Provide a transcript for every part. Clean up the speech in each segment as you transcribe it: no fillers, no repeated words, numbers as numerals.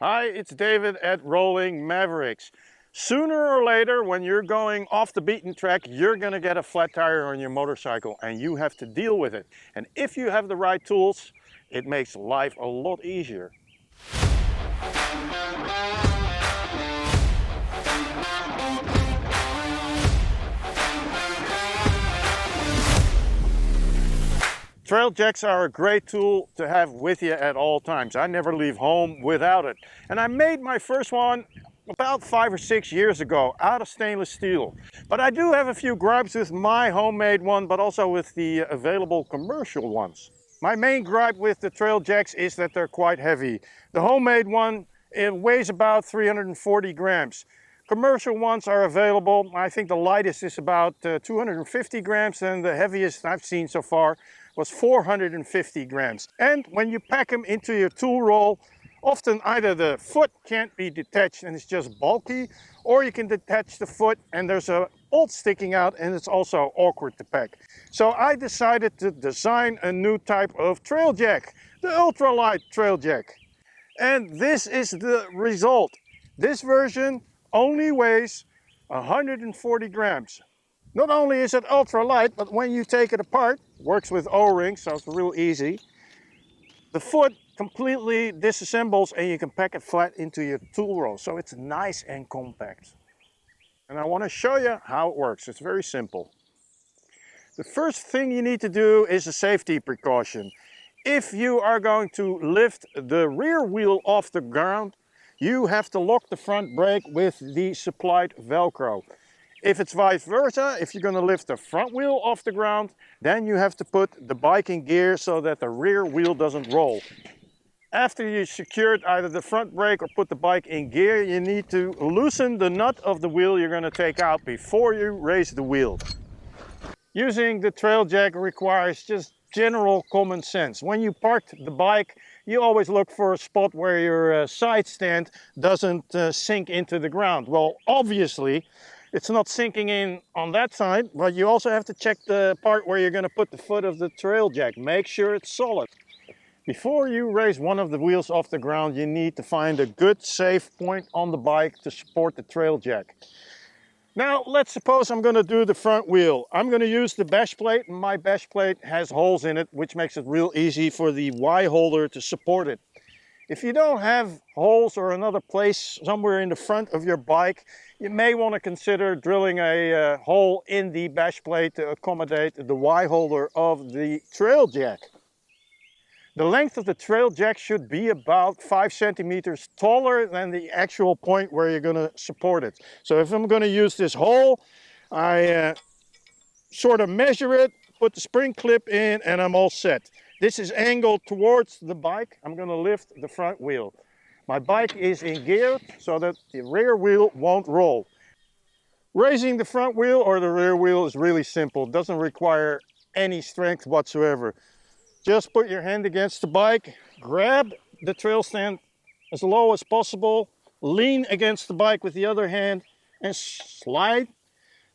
Hi, it's David at Rolling Mavericks. Sooner or later, when you're going off the beaten track, you're going to get a flat tire on your motorcycle and you have to deal with it. And if you have the right tools, it makes life a lot easier. Trail jacks are a great tool to have with you at all times. I never leave home without it. And I made my first one about 5 or 6 years ago out of stainless steel. But I do have a few gripes with my homemade one, but also with the available commercial ones. My main gripe with the trail jacks is that they're quite heavy. The homemade one, it weighs about 340 grams. Commercial ones are available. I think the lightest is about 250 grams and the heaviest I've seen so far was 450 grams. And when you pack them into your tool roll, often either the foot can't be detached and it's just bulky, or you can detach the foot and there's a bolt sticking out and it's also awkward to pack. So I decided to design a new type of trail jack, the Ultralight Trail Jack. And this is the result. This version only weighs 140 grams. Not only is it ultra light, but when you take it apart, works with O-rings, so it's real easy. The foot completely disassembles and you can pack it flat into your tool roll. So it's nice and compact. And I want to show you how it works. It's very simple. The first thing you need to do is a safety precaution. If you are going to lift the rear wheel off the ground, you have to lock the front brake with the supplied Velcro. If it's vice versa, if you're going to lift the front wheel off the ground, then you have to put the bike in gear so that the rear wheel doesn't roll. After you secured either the front brake or put the bike in gear, you need to loosen the nut of the wheel you're going to take out before you raise the wheel. Using the trail jack requires just general common sense. When you parked the bike, you always look for a spot where your side stand doesn't sink into the ground. Well, obviously, it's not sinking in on that side, but you also have to check the part where you're going to put the foot of the trail jack. Make sure it's solid. Before you raise one of the wheels off the ground, you need to find a good safe point on the bike to support the trail jack. Now, let's suppose I'm going to do the front wheel. I'm going to use the bash plate, and my bash plate has holes in it, which makes it real easy for the Y holder to support it. If you don't have holes or another place somewhere in the front of your bike, you may want to consider drilling a hole in the bash plate to accommodate the Y holder of the trail jack. The length of the trail jack should be about 5 centimeters taller than the actual point where you're going to support it. So if I'm going to use this hole, I sort of measure it, put the spring clip in, and I'm all set. This is angled towards the bike. I'm going to lift the front wheel. My bike is in gear so that the rear wheel won't roll. Raising the front wheel or the rear wheel is really simple. It doesn't require any strength whatsoever. Just put your hand against the bike, grab the trail stand as low as possible, lean against the bike with the other hand, and slide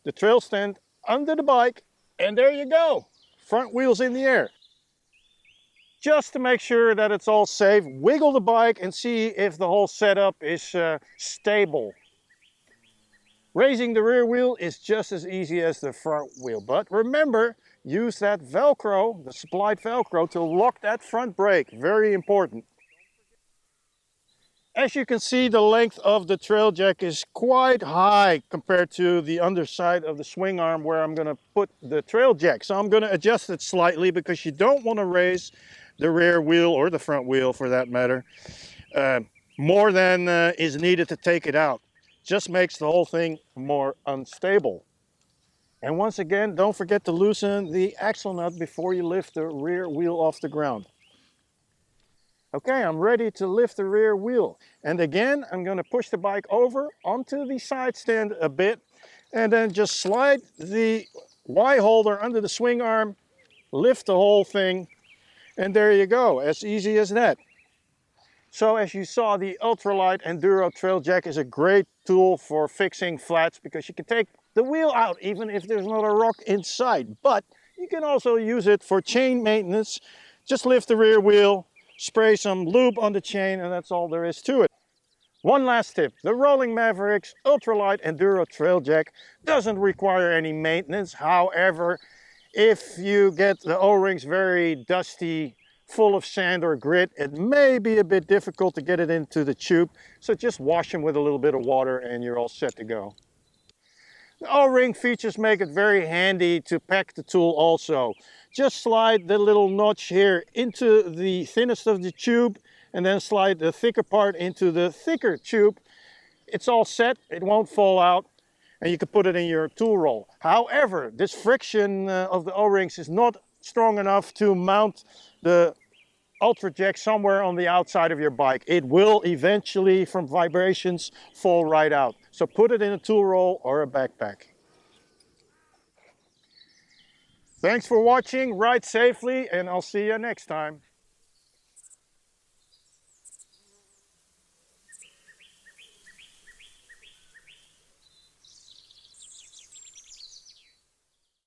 the trail stand under the bike, and there you go. Front wheel's in the air. Just to make sure that it's all safe, wiggle the bike and see if the whole setup is stable. Raising the rear wheel is just as easy as the front wheel, but remember, use that Velcro, the supplied Velcro, to lock that front brake. Very important. As you can see, the length of the trail jack is quite high compared to the underside of the swing arm where I'm going to put the trail jack. So I'm going to adjust it slightly because you don't want to raise the rear wheel or the front wheel for that matter more than is needed to take it out. Just makes the whole thing more unstable. And once again, don't forget to loosen the axle nut before you lift the rear wheel off the ground. Okay, I'm ready to lift the rear wheel. And again, I'm going to push the bike over onto the side stand a bit and then just slide the Y holder under the swing arm, lift the whole thing, and there you go, as easy as that. So as you saw, the Ultralight Enduro Trail Jack is a great tool for fixing flats because you can take the wheel out even if there's not a rock inside. But you can also use it for chain maintenance. Just lift the rear wheel, spray some lube on the chain, and that's all there is to it. One last tip, the Rolling Mavericks Ultralight Enduro Trail Jack doesn't require any maintenance. However, if you get the O-rings very dusty, full of sand or grit, it may be a bit difficult to get it into the tube. So just wash them with a little bit of water and you're all set to go. The O-ring features make it very handy to pack the tool also. Just slide the little notch here into the thinnest of the tube and then slide the thicker part into the thicker tube. It's all set, it won't fall out, and you can put it in your tool roll. However, this friction of the O-rings is not strong enough to mount the Ultra Jack somewhere on the outside of your bike. It will eventually, from vibrations, fall right out. So put it in a tool roll or a backpack. Thanks for watching, ride safely, and I'll see you next time.